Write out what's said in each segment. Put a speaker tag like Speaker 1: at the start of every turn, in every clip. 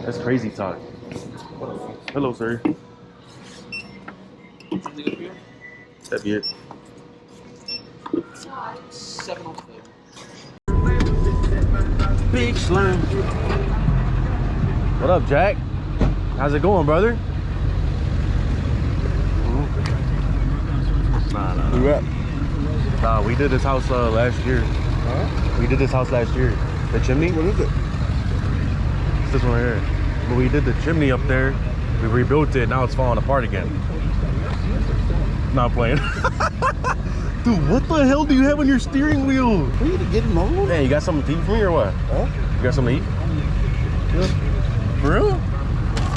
Speaker 1: That's crazy talk. Hello, sir. That'd be it.
Speaker 2: 702.
Speaker 1: Big Slim. What up, Jack? How's it going, brother? Nah.
Speaker 3: Where at?
Speaker 1: Nah, we did this house last year.
Speaker 3: Huh?
Speaker 1: We did this house last year. The chimney?
Speaker 3: What is it?
Speaker 1: It's this one right here. But we did the chimney up there. We rebuilt it. Now it's falling apart again. Not playing. Dude, what the hell do you have on your steering wheel?
Speaker 3: We need to get him on.
Speaker 1: Hey, you got something to eat for me or what?
Speaker 3: Huh?
Speaker 1: You got something to eat? Yeah. For real?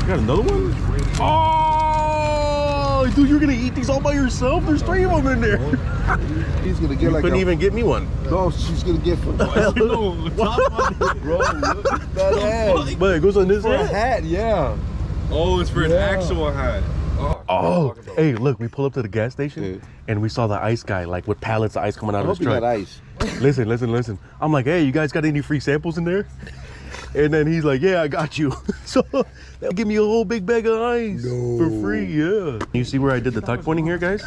Speaker 1: You got another one? Oh, dude, you're gonna eat these all by yourself? There's 3 of them in there.
Speaker 3: He's gonna get
Speaker 1: You
Speaker 3: like
Speaker 1: couldn't
Speaker 3: a,
Speaker 1: even get me one.
Speaker 3: No, she's gonna get for bro. Look at that hat.
Speaker 1: But it goes on this
Speaker 3: For a
Speaker 1: head?
Speaker 3: hat, yeah.
Speaker 4: Oh, it's for an
Speaker 3: Yeah.
Speaker 4: actual hat.
Speaker 1: Oh, hey, look, we pull up to the gas station and we saw the ice guy, like with pallets of ice coming out
Speaker 3: I
Speaker 1: of
Speaker 3: hope
Speaker 1: his
Speaker 3: you got
Speaker 1: truck.
Speaker 3: ice.
Speaker 1: Listen. I'm like, hey, you guys got any free samples in there? And then he's like, yeah, I got you. So they'll give me a whole big bag of ice for free, yeah. Can you see where I did the tuck pointing here, guys?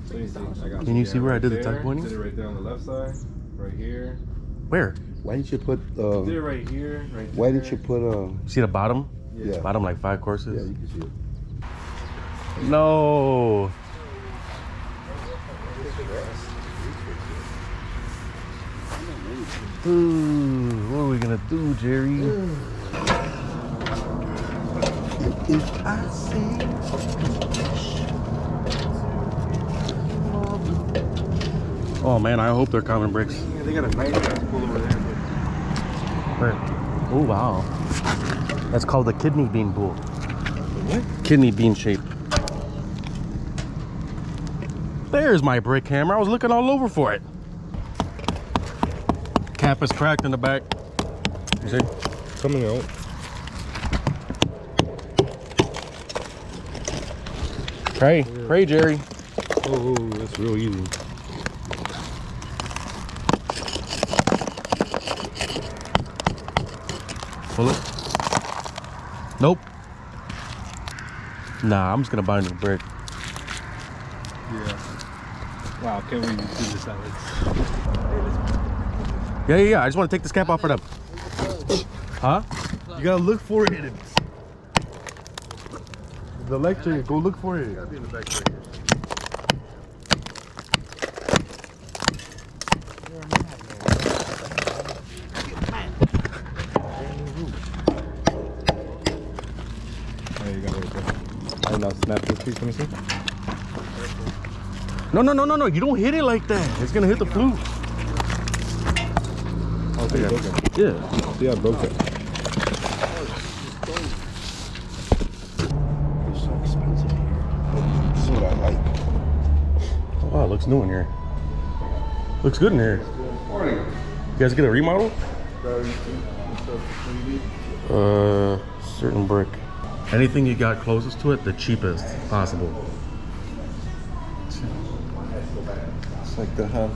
Speaker 1: Can you see where I did the tuck pointing?
Speaker 4: Did it right there on the left side, right here.
Speaker 1: Where?
Speaker 3: Why didn't you put
Speaker 4: Did it right here, right there.
Speaker 3: why didn't you put
Speaker 1: See the bottom?
Speaker 3: yeah.
Speaker 1: Bottom like 5
Speaker 3: Yeah,
Speaker 1: courses?
Speaker 3: you can see it.
Speaker 1: No. Ooh, what are we gonna do, Jerry?
Speaker 3: If I say
Speaker 1: Oh man, I hope they're common bricks.
Speaker 4: Yeah, they got a nice ass pool over there.
Speaker 1: Where? Oh wow. That's called the kidney bean pool.
Speaker 4: What?
Speaker 1: Kidney bean shape. There's my brick hammer. I was looking all over for it. Cap is cracked in the back. You see?
Speaker 4: Coming out.
Speaker 1: Pray, Jerry.
Speaker 4: Oh, that's real easy.
Speaker 1: Pull it. Nope. Nah, I'm just gonna buy a new brick.
Speaker 4: Yeah. Wow, can't wait to do this out.
Speaker 1: Yeah. I just want to take this cap off for them. Huh? You gotta look for it. The lecture, go look for it.
Speaker 4: Gotta be in the back right here. There you go. I now snap this piece. Let me see.
Speaker 1: No. You don't hit it like that. It's gonna hit the flute.
Speaker 4: Oh, so you broke it.
Speaker 1: Yeah.
Speaker 4: See, I broke it.
Speaker 3: it's so expensive here. This is what I like.
Speaker 1: Oh, wow, it looks new in here. Looks good in here.
Speaker 4: Morning.
Speaker 1: You guys get a remodel? Certain brick. Anything you got closest to it, the cheapest possible.
Speaker 5: It's like the house.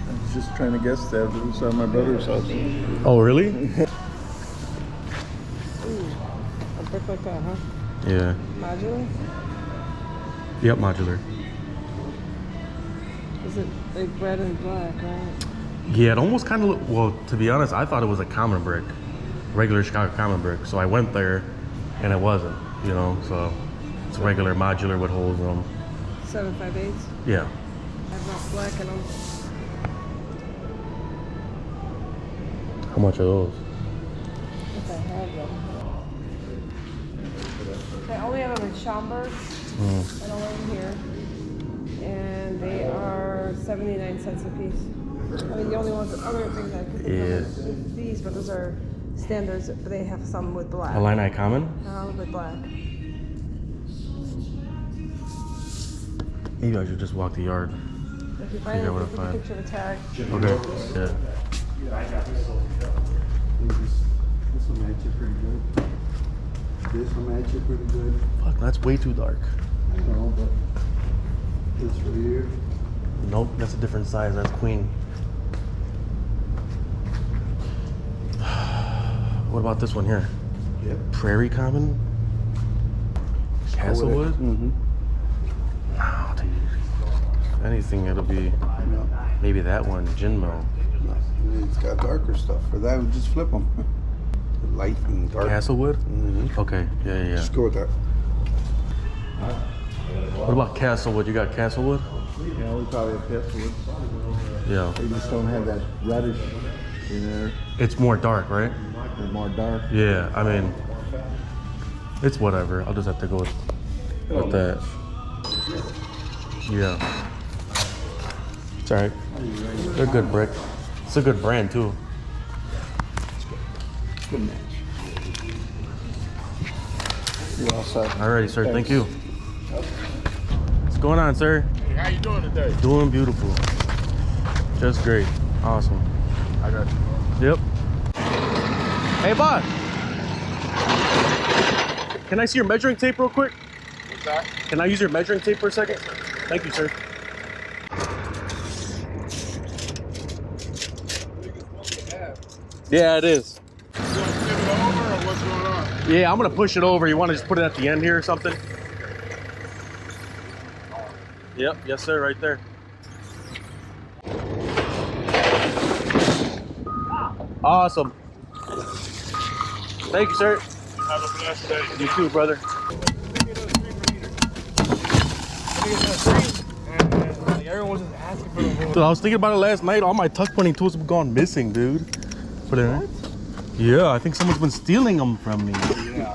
Speaker 5: I was just trying to guess that. It was my brother's house.
Speaker 1: Oh, really?
Speaker 6: Ooh, a brick like that, huh?
Speaker 1: Yeah.
Speaker 6: Modular?
Speaker 1: Yep, modular.
Speaker 6: Is it like red and black, right?
Speaker 1: Yeah, it almost kind of, well, to be honest, I thought it was a common brick. Regular Chicago common brick. So I went there and it wasn't, you know, so it's regular modular with holes in them.
Speaker 6: 758s?
Speaker 1: Yeah.
Speaker 6: I have not black in them.
Speaker 1: How much are those?
Speaker 6: If I have them. I only have them in Schaumburg.
Speaker 1: Mm.
Speaker 6: And only in here. And they are 79 cents a piece. I mean, the only ones, other things I could think of is these, but those are standards, but they have some with black.
Speaker 1: Illini common?
Speaker 6: With black.
Speaker 1: Maybe I should just walk the yard.
Speaker 6: If you find
Speaker 1: Figure
Speaker 6: it,
Speaker 1: out what
Speaker 6: take
Speaker 1: I
Speaker 6: a
Speaker 1: find.
Speaker 6: picture of a tag.
Speaker 1: Okay. Yeah.
Speaker 3: This will match you pretty good. This will match you pretty good.
Speaker 1: Fuck, that's way too dark.
Speaker 3: I know, but this rear.
Speaker 1: Nope, that's a different size. That's queen. What about this one here?
Speaker 3: Yep.
Speaker 1: Prairie Common. Castlewood.
Speaker 3: Mm-hmm.
Speaker 1: No, dude. If anything, it'll be
Speaker 3: No,
Speaker 1: maybe that one, Jinmo.
Speaker 3: no. It's got darker stuff. For that, we just flip them. Light and dark.
Speaker 1: Castlewood.
Speaker 3: Mm-hmm.
Speaker 1: Okay. Yeah.
Speaker 3: Just go with that.
Speaker 1: What about Castlewood? You got Castlewood?
Speaker 5: Yeah, we probably have Castlewood.
Speaker 1: Yeah.
Speaker 5: They just don't have that reddish in there.
Speaker 1: It's more dark, right?
Speaker 5: They're more dark.
Speaker 1: Yeah. I mean, it's whatever. I'll just have to go with that. Yeah. It's alright. They're good brick. It's a good brand too.
Speaker 3: Good match.
Speaker 5: You're all set.
Speaker 1: Alrighty, sir. Thank you. What's going on, sir?
Speaker 4: Hey, how you doing today?
Speaker 1: Doing beautiful. Just great. Awesome.
Speaker 4: I got you.
Speaker 1: Yep. Hey, boss. Can I see your measuring tape real quick?
Speaker 4: What's that?
Speaker 1: Can I use your measuring tape for a second? Thank you, sir. Yeah, it is.
Speaker 4: You want to flip it over or what's going on?
Speaker 1: Yeah, I'm gonna push it over. You want to just put it at the end here or something? Yep, yes sir, right there. Awesome. Thank you, sir.
Speaker 4: Have a blessed day.
Speaker 1: You too, brother.
Speaker 4: Everyone's just asking for the whole.
Speaker 1: Dude, I was thinking about it last night. All my tuck pointing tools have gone missing, dude. Put it in. Yeah, I think someone's been stealing them from me.
Speaker 4: Yeah.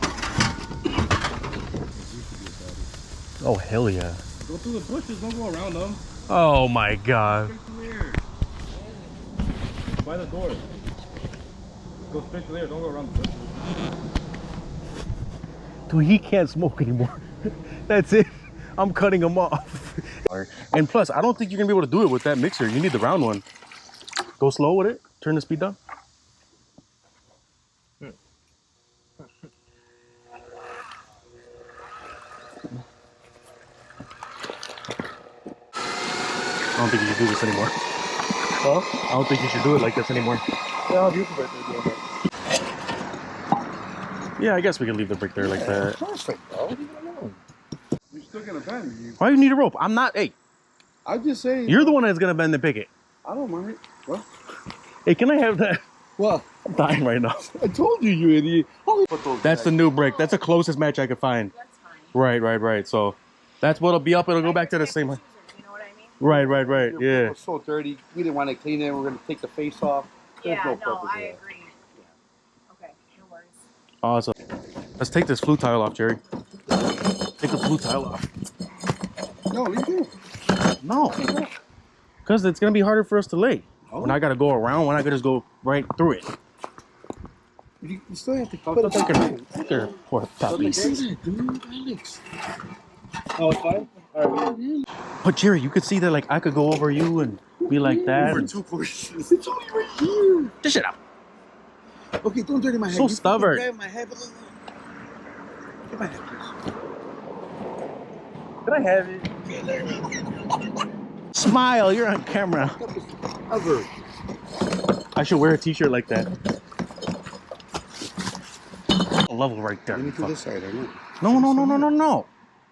Speaker 1: Oh, hell yeah.
Speaker 4: Go through the bushes, don't go around them.
Speaker 1: Oh my god.
Speaker 4: Straight through here. By the door. Go straight to there, don't go around the bushes.
Speaker 1: Dude, he can't smoke anymore. That's it. I'm cutting him off. And plus, I don't think you're gonna be able to do it with that mixer. You need the round one. Go slow with it. Turn the speed down. I don't think you should do this anymore.
Speaker 4: Huh?
Speaker 1: I don't think you should do it like this anymore.
Speaker 4: Yeah, I'll use it right there doing that.
Speaker 1: Yeah, I guess we can leave the brick there like that.
Speaker 4: Perfect, bro. Leave it alone. You're still gonna bend.
Speaker 1: Why do you need a rope? I'm not. Hey,
Speaker 3: I'm just saying.
Speaker 1: you're the one that's gonna bend and pick it.
Speaker 3: I don't mind. What?
Speaker 1: Hey, can I have that?
Speaker 3: What?
Speaker 1: I'm dying right now.
Speaker 3: I told you, you idiot.
Speaker 1: That's the new brick. That's the closest match I could find.
Speaker 2: That's fine.
Speaker 1: Right. So that's what'll be up. It'll go back to the same.
Speaker 2: You know what I mean?
Speaker 1: Right.
Speaker 3: It
Speaker 1: Yeah.
Speaker 3: was so dirty. We didn't want to clean it. We're going to take the face off. There's
Speaker 2: Yeah,
Speaker 3: no
Speaker 2: no,
Speaker 3: purpose
Speaker 2: I
Speaker 3: in that.
Speaker 2: agree. Okay, no worries.
Speaker 1: Awesome. Let's take this flue tile off, Jerry. Take the flue tile off.
Speaker 3: No, leave it.
Speaker 1: No. Because it's going to be harder for us to lay.
Speaker 3: Oh.
Speaker 1: When I got to go around, when I could just go right through it.
Speaker 3: You still have to
Speaker 1: Look
Speaker 3: put it back.
Speaker 1: at her poor puppies.
Speaker 3: Alex.
Speaker 4: Oh, it's fine? Alright.
Speaker 1: But Jerry, you could see that like I could go over you and be like that.
Speaker 3: For 2 portions. It's only right here.
Speaker 1: This shit out.
Speaker 3: Okay, don't dirty my head.
Speaker 1: So
Speaker 3: You
Speaker 1: stubborn.
Speaker 3: grab my head. Get my head, please.
Speaker 1: Can I have it? Smile, you're on camera.
Speaker 3: Ever.
Speaker 1: I should wear a t-shirt like that. A level right there.
Speaker 3: Let me do this side. I know.
Speaker 1: No.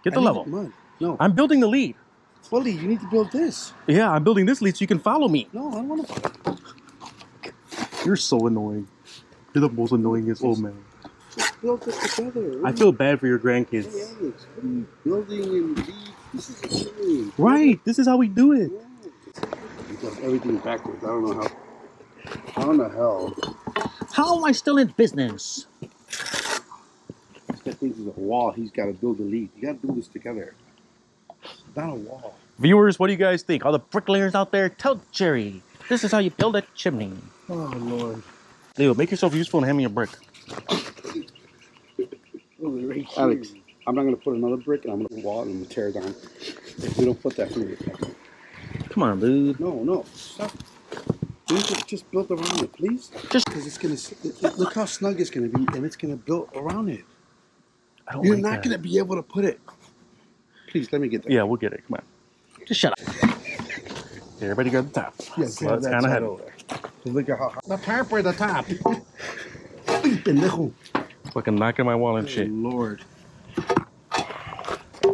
Speaker 1: Get the
Speaker 3: I need
Speaker 1: level.
Speaker 3: mud. No.
Speaker 1: I'm building the lead.
Speaker 3: Fully, you need to build this.
Speaker 1: Yeah, I'm building this lead so you can follow me.
Speaker 3: No, I don't want to.
Speaker 1: You're so annoying. You're the most annoyingest old man.
Speaker 3: Just build this together.
Speaker 1: I feel bad for your
Speaker 3: Hey,
Speaker 1: grandkids.
Speaker 3: Alex, what are you building and leave? This is a shame.
Speaker 1: Right, this is how we do it.
Speaker 3: You got everything backwards. I don't know how. How in the hell?
Speaker 1: How am I still in business?
Speaker 3: That thing is a wall. He's got to build a lead. You got to do this together. Not a wall.
Speaker 1: Viewers, what do you guys think? All the bricklayers out there, tell Jerry, this is how you build a chimney.
Speaker 3: Oh, Lord.
Speaker 1: Leo, make yourself useful and hand me a brick.
Speaker 3: Alex, I'm not going to put another brick, and I'm going to wall it and I'm going to tear it down. If we don't put that through it.
Speaker 1: Come on, dude.
Speaker 3: No. Stop. You need to just build around it, please.
Speaker 1: Just-
Speaker 3: because it's going to... Look how snug it's going to be, and it's going to build around it.
Speaker 1: I don't
Speaker 3: You're
Speaker 1: like
Speaker 3: not
Speaker 1: that.
Speaker 3: going to be able to put it. Please, let me get that.
Speaker 1: Yeah, we'll get it. Come on. Just shut up. Okay, everybody grab the top.
Speaker 3: Yes,
Speaker 1: Well, it's kind of heavy.
Speaker 3: So look at how...
Speaker 1: The top or the top?
Speaker 3: Pendejo.
Speaker 1: Fucking knocking my wall and shit.
Speaker 3: Lord.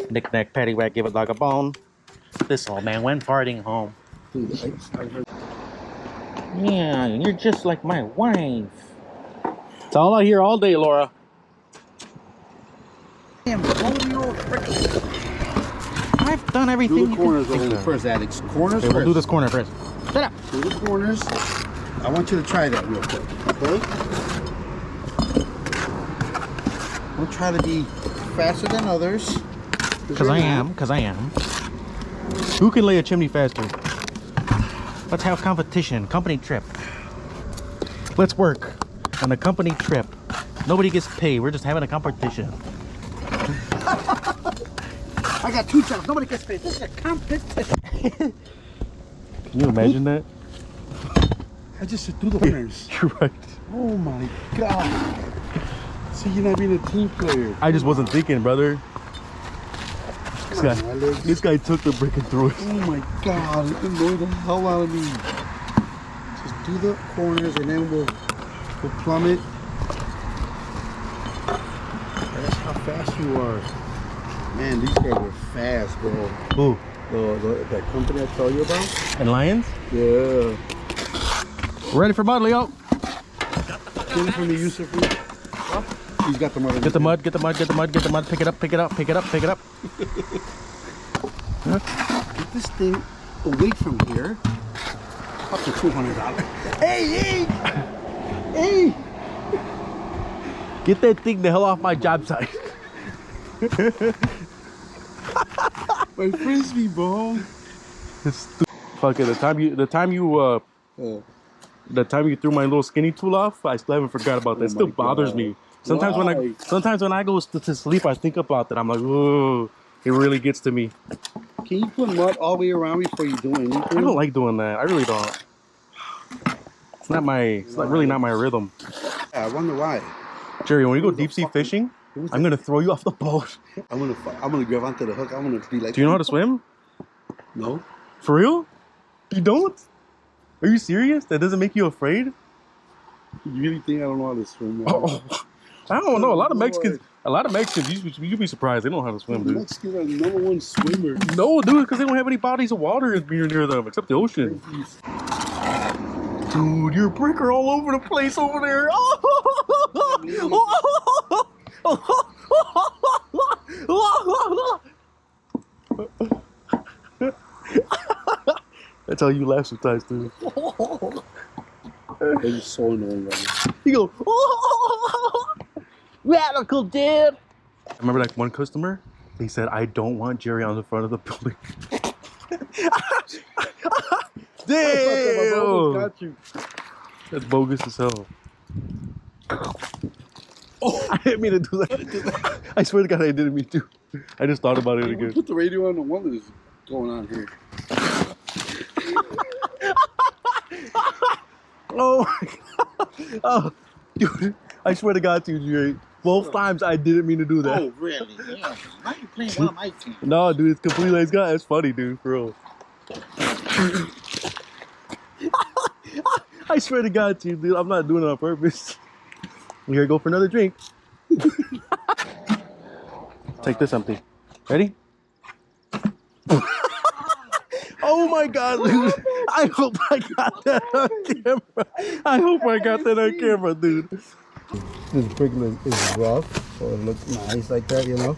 Speaker 1: Knick-knack, paddywhack, give a dog a bone. This old man went farting home.
Speaker 3: Dude, I heard.
Speaker 1: Yeah, you're just like my wife. It's all I hear all day, Laura.
Speaker 3: Damn,
Speaker 1: I've done everything.
Speaker 3: do the corners over first, Alex. Corners
Speaker 1: Okay,
Speaker 3: first.
Speaker 1: we'll do this corner first. Shut up.
Speaker 3: Do the corners. I want you to try that real quick, okay? We'll try to be faster than others.
Speaker 1: Because I am. Who can lay a chimney faster? Let's have competition. Company trip. Let's work on a company trip. Nobody gets paid. We're just having a competition.
Speaker 3: I got 2 jobs. Nobody gets paid. This is a competition.
Speaker 1: Can you imagine that?
Speaker 3: I just said do the corners.
Speaker 1: You're right.
Speaker 3: Oh my God. See, you're not being a team player.
Speaker 1: I just wasn't thinking, brother.
Speaker 3: Come on, Alex.
Speaker 1: This guy took the brick and threw it.
Speaker 3: Oh my God, it annoyed the hell out of me. Just do the corners and then we'll plummet. That's how fast you are. Man, these guys are fast, bro.
Speaker 1: Who?
Speaker 3: That company I tell you about?
Speaker 1: And lions?
Speaker 3: Yeah.
Speaker 1: Ready for mud, Leo?
Speaker 3: Get it from the user food. He's got the mud.
Speaker 1: Get the mud, get the mud, get the mud, get the mud. Pick it up, pick it up, pick it up, pick it up.
Speaker 3: Get this thing away from here. Up to $200. Hey! Hey!
Speaker 1: Get that thing the hell off my job site.
Speaker 3: My frisbee, bro.
Speaker 1: Fuck it. The time you threw my little skinny tool off, I still haven't forgot about that. It still
Speaker 3: my
Speaker 1: bothers
Speaker 3: God.
Speaker 1: me. Sometimes
Speaker 3: Why?
Speaker 1: when I go to sleep, I think about that. I'm like, whoa, it really gets to me.
Speaker 3: Can you put mud all the way around before you do anything?
Speaker 1: I don't like doing that. I really don't. It's not really not my rhythm.
Speaker 3: I wonder why.
Speaker 1: Jerry, when you go deep sea fishing, I'm gonna throw you off the boat.
Speaker 3: I'm gonna grab onto the hook. I'm gonna be like.
Speaker 1: Do you know how to swim?
Speaker 3: No.
Speaker 1: For real? You don't? Are you serious? That doesn't make you afraid?
Speaker 3: You really think I don't know how to swim? Man?
Speaker 1: Oh, I don't know. A lot of Mexicans, you'd be surprised. They don't know how to swim, dude.
Speaker 3: Mexicans are #1 swimmer.
Speaker 1: No, dude, because they don't have any bodies of water near them except the ocean. Dude, your brick are all over the place over there. That's how you laugh sometimes, dude.
Speaker 3: They're just so annoying right now.
Speaker 1: You go, radical, dude. I remember like one customer, he said, I don't want Jerry on the front of the building. Damn!
Speaker 3: Got you.
Speaker 1: That's bogus as hell. Oh, I didn't mean to do that. I swear to God, I didn't mean to. I just thought about it again.
Speaker 3: Put the radio on. No wonder this is going on here.
Speaker 1: Oh my God. Oh, dude, I swear to God to you, Jerry. Both times I didn't mean to do that.
Speaker 3: Oh, really? Yeah. Why are you playing one of my teams?
Speaker 1: No, dude, it's completely it's got. It's funny, dude, for real. I swear to God to you, dude, I'm not doing it on purpose. Here, go for another drink. Take this empty. Ready? Oh my God, dude. I hope I got that on camera. I hope I got that on camera, dude.
Speaker 3: This brick is rough, so it looks nice like that, you know?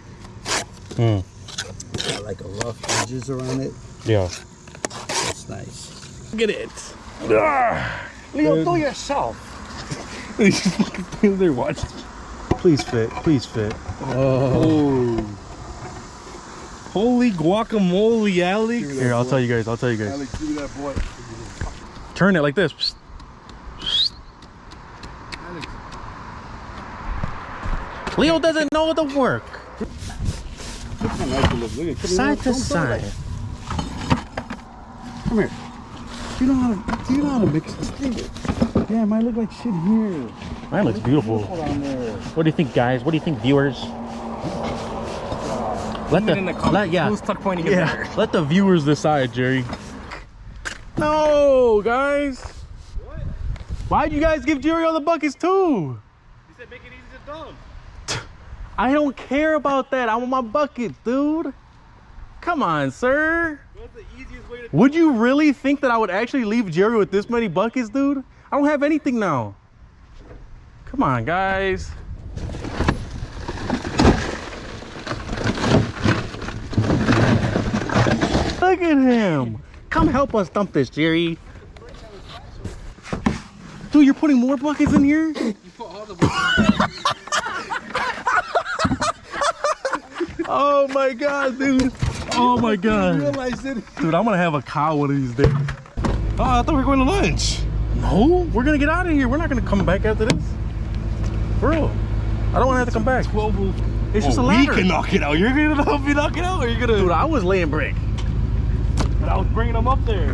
Speaker 3: Got like a rough edges around it.
Speaker 1: Yeah.
Speaker 3: That's nice.
Speaker 1: Look at it.
Speaker 3: Leo, do yourself.
Speaker 1: They're watching. Please fit. Please fit.
Speaker 3: Oh.
Speaker 4: Holy guacamole, Alex.
Speaker 1: Here, I'll tell you guys.
Speaker 3: Alex, give me that boy.
Speaker 1: Turn it like this.
Speaker 3: Alex.
Speaker 1: Leo doesn't know the work.
Speaker 3: Look how nice it looks. Look at it.
Speaker 1: Side to side.
Speaker 3: Come here. Do you know how to mix this thing? Yeah, it might look like shit here.
Speaker 1: Mine looks beautiful.
Speaker 3: Down there.
Speaker 1: What do you think, guys? What do you think, viewers? Let
Speaker 4: In the comments,
Speaker 1: yeah.
Speaker 4: who's tuck pointing in there?
Speaker 1: Let the viewers decide, Jerry. No, guys. What? Why'd you guys give Jerry all the buckets too?
Speaker 4: He said make it easy to dump.
Speaker 1: I don't care about that. I want my buckets, dude. Come on, sir.
Speaker 4: What's the easiest way to
Speaker 1: Would you really think that I would actually leave Jerry with this many buckets, dude? I don't have anything now. Come on, guys. Look at him. Come help us dump this, Jerry. Dude, you're putting more buckets in here?
Speaker 4: You put all the buckets.
Speaker 1: Oh my God, dude. Oh my God.
Speaker 3: Realize it.
Speaker 1: Dude, I'm gonna have a cow one of these days.
Speaker 4: Oh, I thought we were going to lunch.
Speaker 1: No, we're gonna get out of here. We're not gonna come back after this. Bro, I don't wanna have to come back.
Speaker 4: 12.
Speaker 1: It's just a
Speaker 4: we
Speaker 1: ladder.
Speaker 4: can knock it out. You're gonna help me knock it out, or you're gonna?
Speaker 1: Dude, I was laying brick.
Speaker 4: But I was bringing them up there.